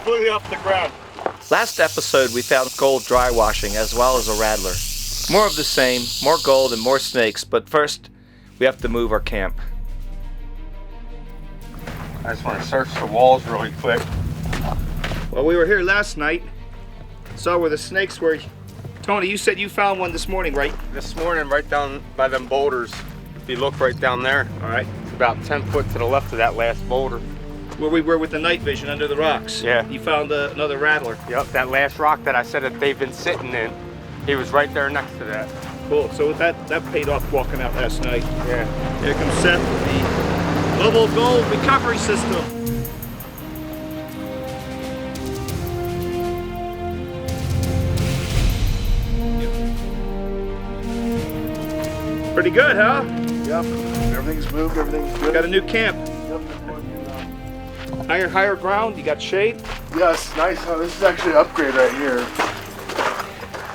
completely off the ground. Last episode we found gold dry washing as well as a rattler. More of the same, more gold and more snakes, but first we have to move our camp. I just want to search the walls really quick. Well, we were here last night, saw where the snakes were. Tony, you said you found one this morning, right? This morning, right down by them boulders. If you look right down there, All right. it's about 10 foot to the left of that last boulder. Where we were with the night vision under the rocks. Yeah. You found another rattler. Yep, that last rock that I said that they've been sitting in, he was right there next to that. Cool. So that paid off walking out last night. Yeah. Here comes Seth with the global gold recovery system. Pretty good, huh? Yep, everything's moved, everything's good. Got a new camp. Yep. Higher ground, you got shade. Yes, nice, huh? This is actually an upgrade right here.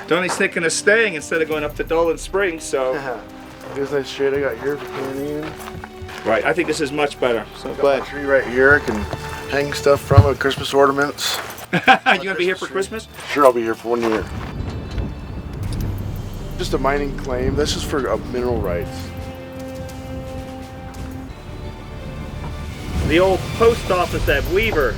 Tony's thinking of staying instead of going up to Dolan Springs, so. Here's nice shade I got here for canning. Right, I think this is much better. So Got my tree right here. I can hang stuff from it, Christmas ornaments. You gonna be here for Christmas? Sure, I'll be here for 1 year. Just a mining claim. This is for mineral rights. The old post office at Weaver.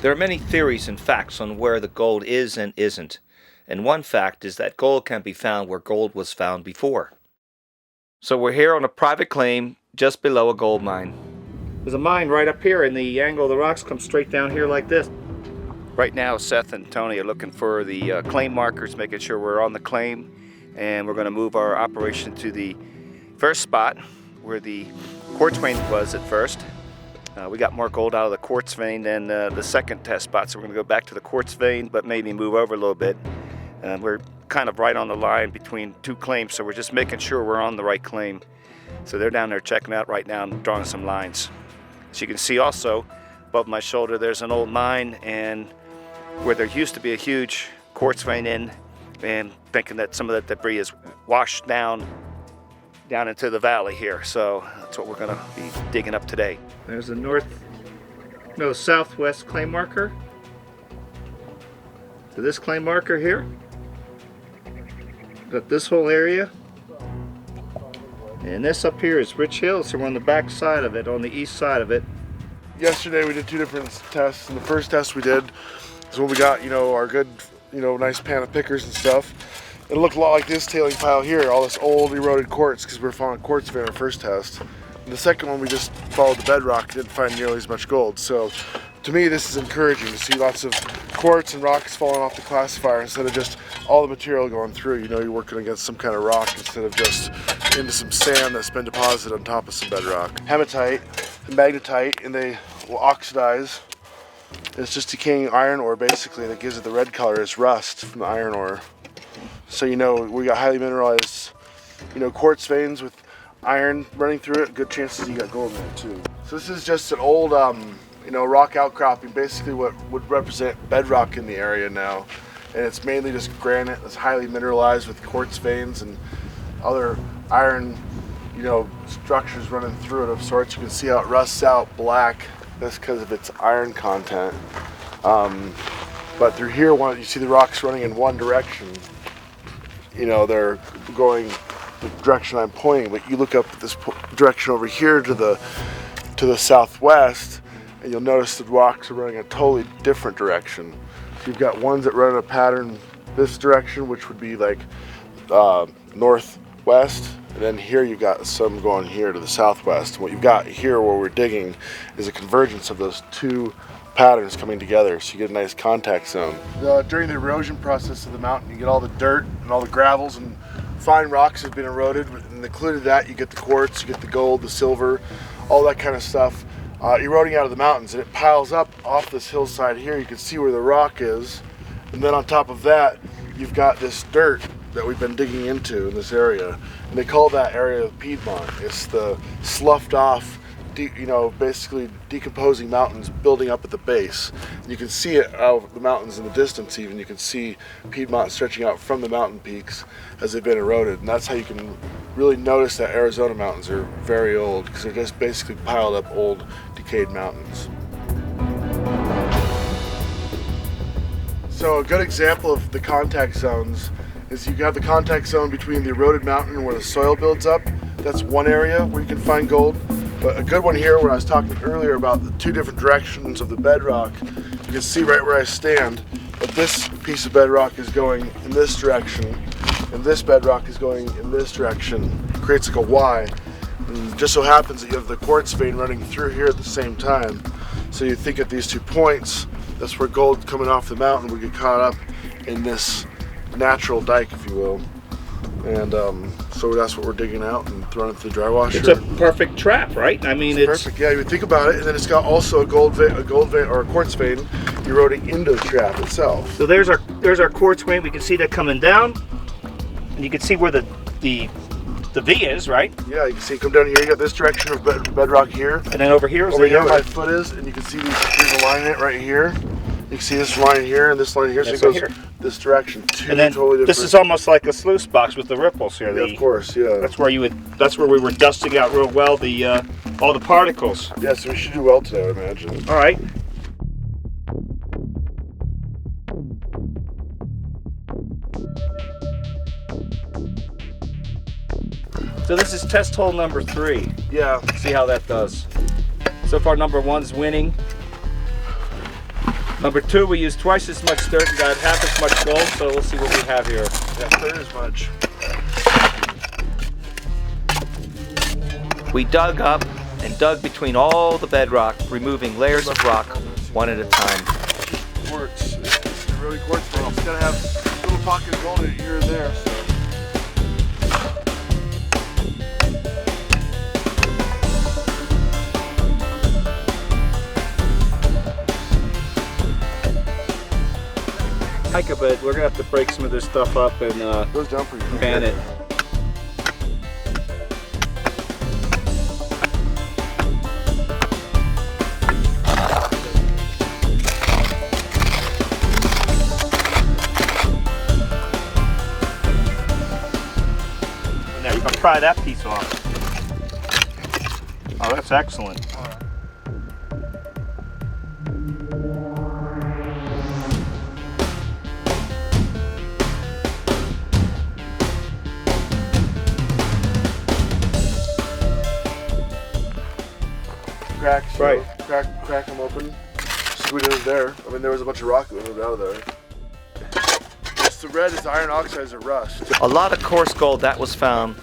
There are many theories and facts on where the gold is and isn't, and one fact is that gold can be found where gold was found before. So we're here on a private claim just below a gold mine. There's a mine right up here, and the angle of the rocks comes straight down here like this. Right now Seth and Tony are looking for the claim markers, making sure we're on the claim, and we're going to move our operation to the first spot where the quartz vein was at first. We got more gold out of the quartz vein than the second test spot, so we're going to go back to the quartz vein but maybe move over a little bit. We're kind of right on the line between two claims, so we're just making sure we're on the right claim. So they're down there checking out right now and drawing some lines. As you can see also above my shoulder there's an old mine, and where there used to be a huge quartz vein in, and thinking that some of that debris is washed down into the valley here. So that's what we're going to be digging up today. There's a southwest claim marker. So this claim marker here. Got this whole area. And this up here is Rich Hill, so we're on the back side of it, on the east side of it. Yesterday we did 2 different tests, and the first test we did is when we got, our good, nice pan of pickers and stuff. It looked a lot like this tailing pile here, all this old eroded quartz, because we were following quartz vein our first test. And the second one we just followed the bedrock, didn't find nearly as much gold. So to me this is encouraging to see lots of quartz and rocks falling off the classifier instead of just all the material going through. You're working against some kind of rock instead of just into some sand that's been deposited on top of some bedrock. Hematite and magnetite, and they will oxidize. It's just decaying iron ore basically that gives it the red color. It's rust from the iron ore. So we got highly mineralized, quartz veins with iron running through it. Good chances you got gold in there too. So this is just an old, rock outcropping, basically what would represent bedrock in the area now. And it's mainly just granite that's highly mineralized with quartz veins and other iron, structures running through it of sorts. You can see how it rusts out black. That's because of its iron content. But through here, you see the rocks running in one direction. They're going the direction I'm pointing, but you look up at this direction over here to the southwest, and you'll notice the rocks are running a totally different direction. So you've got ones that run in a pattern this direction, which would be like northwest, and then here you've got some going here to the southwest. And what you've got here where we're digging is a convergence of those two patterns coming together, so you get a nice contact zone. During the erosion process of the mountain, you get all the dirt and all the gravels and fine rocks have been eroded, and included that you get the quartz, you get the gold, the silver, all that kind of stuff eroding out of the mountains, and it piles up off this hillside here. You can see where the rock is, and then on top of that you've got this dirt that we've been digging into in this area, and they call that area Piedmont. It's the sloughed off basically decomposing mountains building up at the base. And you can see it out of the mountains in the distance even. You can see Piedmont stretching out from the mountain peaks as they've been eroded. And that's how you can really notice that Arizona mountains are very old, because they're just basically piled up old, decayed mountains. So a good example of the contact zones is you have the contact zone between the eroded mountain and where the soil builds up. That's one area where you can find gold. But a good one here, when I was talking earlier about the two different directions of the bedrock, you can see right where I stand that this piece of bedrock is going in this direction, and this bedrock is going in this direction. It creates like a Y. And it just so happens that you have the quartz vein running through here at the same time. So you think at these 2 points, that's where gold coming off the mountain would get caught up in this natural dike, if you will. And so that's what we're digging out and throwing it through the dry washer. It's a perfect trap, right? I mean, it's perfect. Yeah, you would think about it, and then it's got also a gold vein or a quartz vein eroding into the trap itself. So there's our quartz vein. We can see that coming down, and you can see where the V is, right? Yeah, you can see it come down here. You got this direction of bedrock here, and then over here is over here my foot is, and you can see here's a line in it right here. You can see this line here and this line here, so it goes this direction. And then totally different. This is almost like a sluice box with the ripples here. Yeah, of course, yeah. That's where we were dusting out real well all the particles. Yeah, so we should do well today, I imagine. All right. So this is test hole number 3. Yeah. See how that does. So far, number 1's winning. Number 2, we used twice as much dirt and got half as much gold, so let's see what we have here. Yeah, third as much. We dug up and dug between all the bedrock, removing layers of rock one at a time. Quartz. It's really quartz, but it's got to have a little pocket of gold in it here and there. So. But we're gonna have to break some of this stuff up and goes down pretty quick. pan it. Now you can pry that piece off. Oh, that's excellent. Cracks, right? Crack them open. See what it is there. I mean, there was a bunch of rock that moved out of there. It's the red is iron oxides or rust. A lot of coarse gold that was found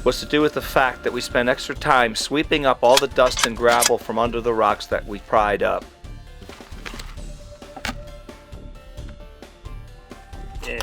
was to do with the fact that we spent extra time sweeping up all the dust and gravel from under the rocks that we pried up. Yeah.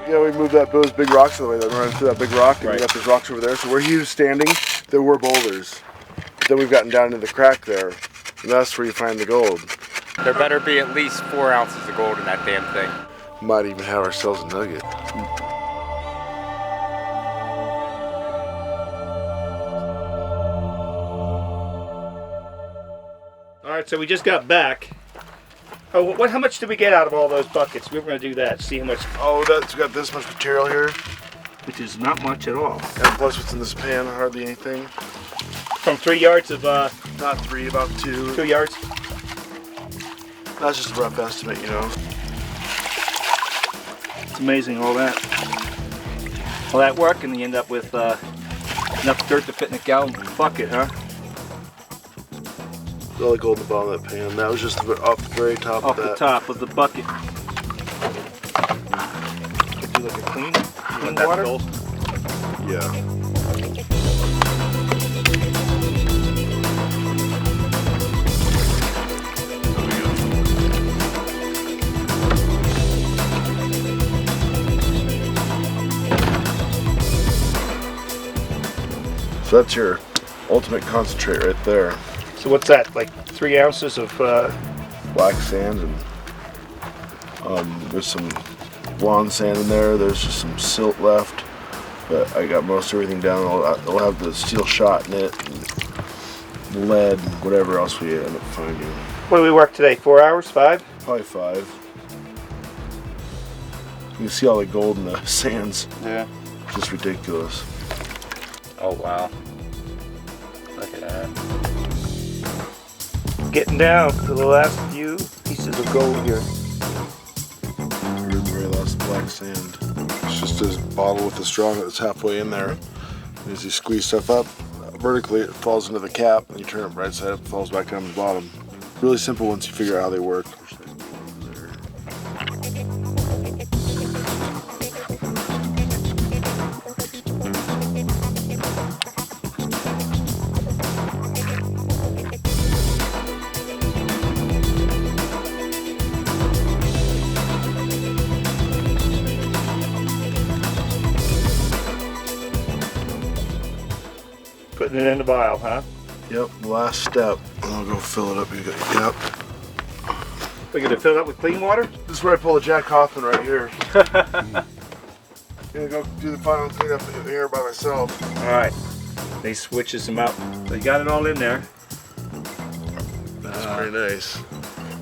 Yeah, we moved those big rocks out of the way. That running through that big rock, and right. We got those rocks over there. So where he was standing, there were boulders. But then we've gotten down into the crack there, and that's where you find the gold. There better be at least 4 ounces of gold in that damn thing. Might even have ourselves a nugget. All right, so we just got back. Oh, how much did we get out of all those buckets? We were going to do that, see how much. Oh, that's got this much material here. Which is not much at all. And plus what's in this pan, hardly anything. From 3 yards of, Not 3, about 2. 2 yards. That's just a rough estimate, you know. It's amazing, all that work, and you end up with enough dirt to fit in a gallon bucket, huh? all the gold in the bottom of that pan. That was just off the very top Off of the that. top of the bucket. Do like a clean water? Gold. Yeah. So that's your ultimate concentrate right there. So what's that? Like 3 ounces of Black sand and there's some blonde sand in there. There's just some silt left, but I got most everything down. I'll have the steel shot in it, and lead, and whatever else we end up finding. what do we work today? 4 hours? 5? Probably 5. You can see all the gold in the sands. Yeah. Just ridiculous. Oh wow. Look at that. Getting down to the last few pieces of gold here. We're in the very last black sand. It's just this bottle with the straw that's halfway in there. And as you squeeze stuff up vertically, it falls into the cap, and you turn it right side up, it falls back down to the bottom. Really simple once you figure out how they work. Putting it in the vial, huh? Yep, last step. And I'll go fill it up. Yep. We're gonna fill it up with clean water? This is where I pull the Jack Hoffman right here. Gonna go do the final cleanup here by myself. All right. They switches them out. They got it all in there. That's pretty nice.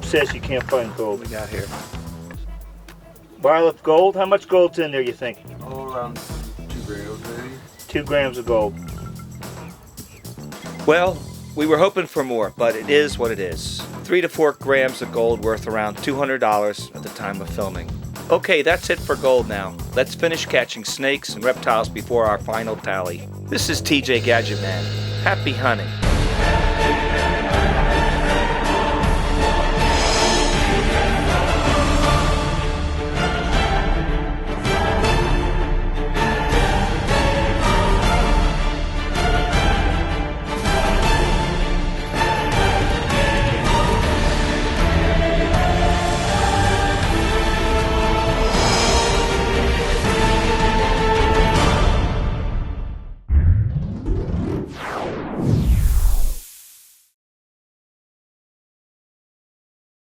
Says you can't find gold. We got here. Vial of gold. How much gold's in there? You think? Oh, around 2 grams maybe. 2 grams of gold. Well, we were hoping for more, but it is what it is. 3 to 4 grams of gold worth around $200 at the time of filming. Okay, that's it for gold now. Let's finish catching snakes and reptiles before our final tally. This is TJ Gadget Man. Happy hunting.